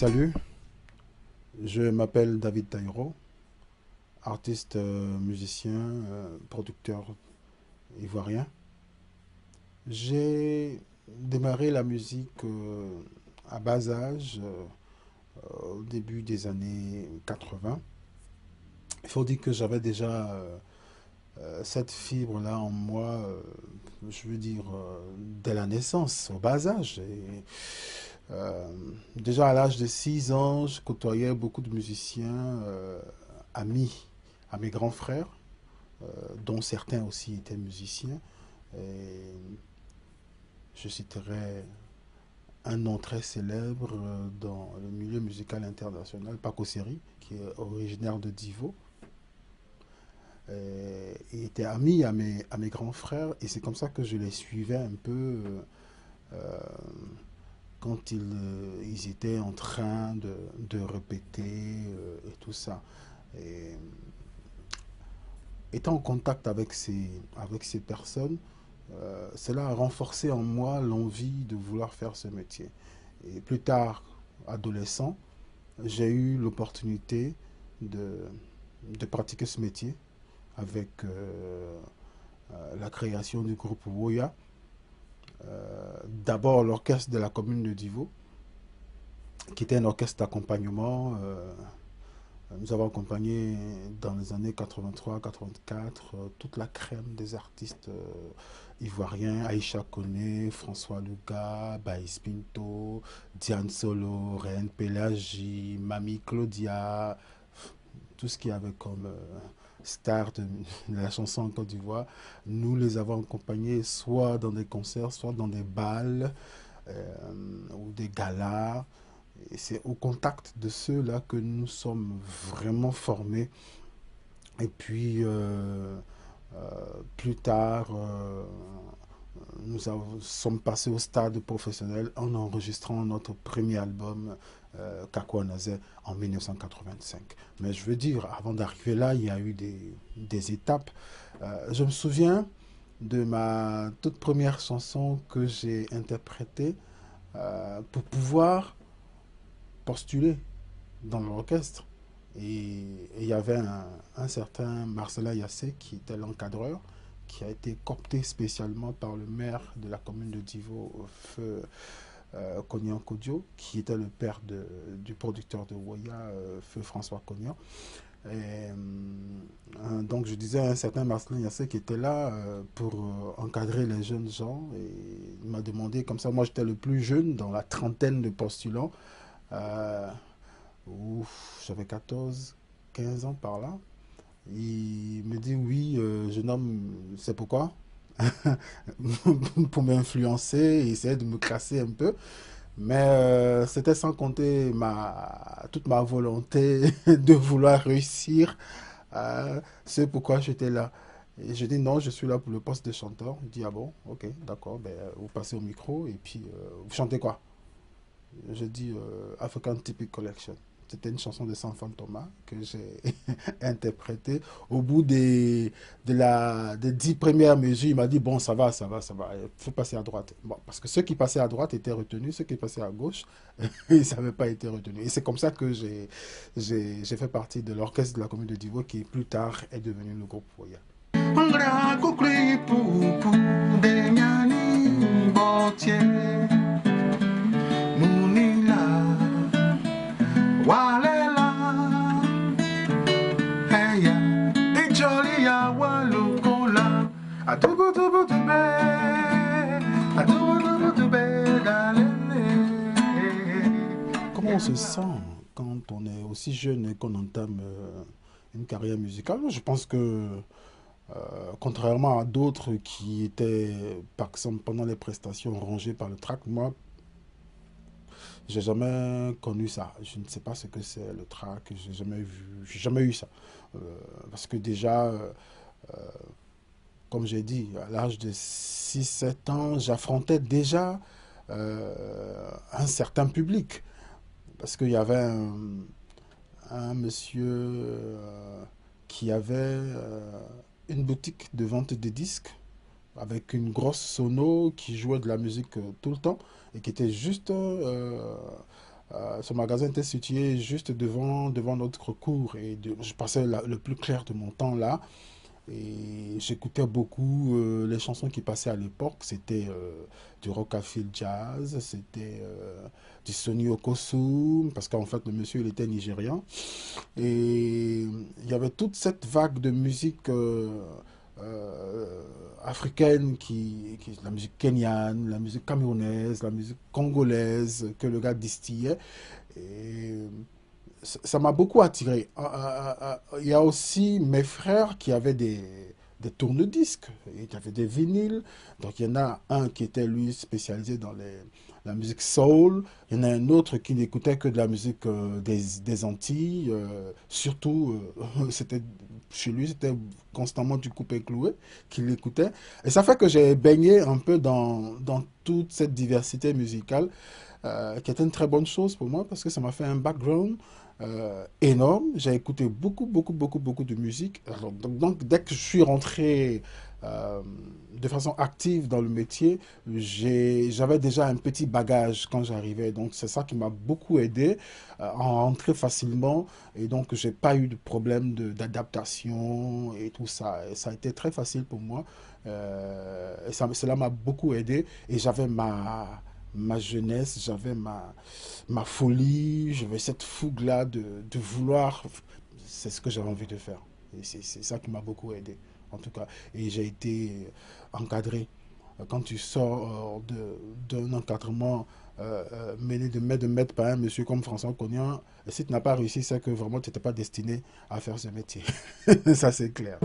Salut, je m'appelle David Taïro, artiste, musicien, producteur ivoirien. J'ai démarré la musique à bas âge, au début des années 80. Il faut dire que j'avais déjà cette fibre-là en moi, je veux dire, dès la naissance, au bas âge. Euh, Déjà à l'âge de 6 ans, je côtoyais beaucoup de musiciens, amis à mes grands frères, dont certains aussi étaient musiciens. Et je citerai un nom très célèbre dans le milieu musical international, Paco Seri, qui est originaire de Divo. Il était ami à mes grands frères et c'est comme ça que je les suivais un peu euh, quand ils étaient en train de répéter et tout ça. Et étant en contact avec ces personnes, cela a renforcé en moi l'envie de vouloir faire ce métier. Et plus tard, adolescent, j'ai eu l'opportunité de, de pratiquer ce métier avec la création du groupe Woya. D'abord l'orchestre de la commune de Divo, qui était un orchestre d'accompagnement. Nous avons accompagné dans les années 83-84 toute la crème des artistes ivoiriens, Aïcha Koné, François Luga, Baïs Pinto, Diane Solo, Reine Pélagie, Mamie Claudia, tout ce qu'il y avait comme star de la chanson en Côte d'Ivoire. Nous les avons accompagnés soit dans des concerts, soit dans des balles ou des galas. Et c'est au contact de ceux-là que nous sommes vraiment formés. Et puis, plus tard, sommes passés au stade professionnel en enregistrant notre premier album, Kakouanazé, en 1985. Mais je veux dire, avant d'arriver là, il y a eu des étapes. Je me souviens de ma toute première chanson que j'ai interprétée pour pouvoir postuler dans l'orchestre. Et il y avait un certain Marcela Yassé qui était l'encadreur, qui a été coopté spécialement par le maire de la commune de Divo, Feu Cognan Kodio, qui était le père du producteur de Woya, Feu François Cognan. Et, donc je disais un certain Marcelin Yassé qui était là pour encadrer les jeunes gens et il m'a demandé comme ça, moi j'étais le plus jeune dans la trentaine de postulants. Euh, J'avais 14, 15 ans par là. Il me dit oui, jeune homme, c'est pourquoi pour m'influencer et essayer de me classer un peu. Mais c'était sans compter toute ma volonté de vouloir réussir. C'est pourquoi j'étais là. Et je dis non, je suis là pour le poste de chanteur. Il dit ah bon, ok, d'accord, ben, vous passez au micro et puis vous chantez quoi? Je dis African Typic Collection. C'était une chanson de Sanfant Thomas que j'ai interprétée. Au bout des 10 premières mesures, il m'a dit bon, ça va, ça va, ça va, il faut passer à droite. Bon, parce que ceux qui passaient à droite étaient retenus, ceux qui passaient à gauche, ils n'avaient pas été retenus. Et c'est comme ça que j'ai fait partie de l'orchestre de la commune de Divo qui plus tard est devenu le groupe Foya. Comment on se sent quand on est aussi jeune et qu'on entame une carrière musicale? Je pense que, contrairement à d'autres qui étaient, par exemple, pendant les prestations rangées par le track, moi, j'ai jamais connu ça. Je ne sais pas ce que c'est le track, j'ai jamais vu, j'ai jamais eu ça. Euh, Parce que déjà, comme j'ai dit, à l'âge de 6 7 ans, j'affrontais déjà un certain public. Parce qu'il y avait un monsieur qui avait une boutique de vente de disques avec une grosse sono qui jouait de la musique tout le temps et qui était juste Ce magasin était situé juste devant notre cour et je passais le plus clair de mon temps là. Et j'écoutais beaucoup les chansons qui passaient à l'époque. C'était du rockabilly jazz, c'était du Sonny Okosu, parce qu'en fait le monsieur il était nigérian. Et il y avait toute cette vague de musique africaine, la musique kenyane, la musique camerounaise, la musique congolaise que le gars distillait. Et ça m'a beaucoup attiré. Il y a aussi mes frères qui avaient des tourne-disques, il y avait des vinyles. Donc il y en a un qui était lui spécialisé dans la musique soul. Il y en a un autre qui n'écoutait que de la musique des Antilles. Surtout, c'était chez lui, c'était constamment du coupé-cloué qu'il écoutait. Et ça fait que j'ai baigné un peu dans toute cette diversité musicale, qui était une très bonne chose pour moi parce que ça m'a fait un background énorme. J'ai écouté beaucoup de musique. Alors, donc, dès que je suis rentré de façon active dans le métier, j'avais déjà un petit bagage quand j'arrivais. Donc, c'est ça qui m'a beaucoup aidé à rentrer facilement. Et donc, j'ai pas eu de problème d'adaptation et tout ça. Et ça a été très facile pour moi. Et cela m'a beaucoup aidé. Et j'avais ma jeunesse, j'avais ma folie, j'avais cette fougue-là de vouloir, c'est ce que j'avais envie de faire. Et c'est ça qui m'a beaucoup aidé, en tout cas. Et j'ai été encadré. Quand tu sors d'un encadrement mené de maître par un monsieur comme François Cognan, si tu n'as pas réussi, c'est que vraiment tu n'étais pas destiné à faire ce métier. Ça, c'est clair.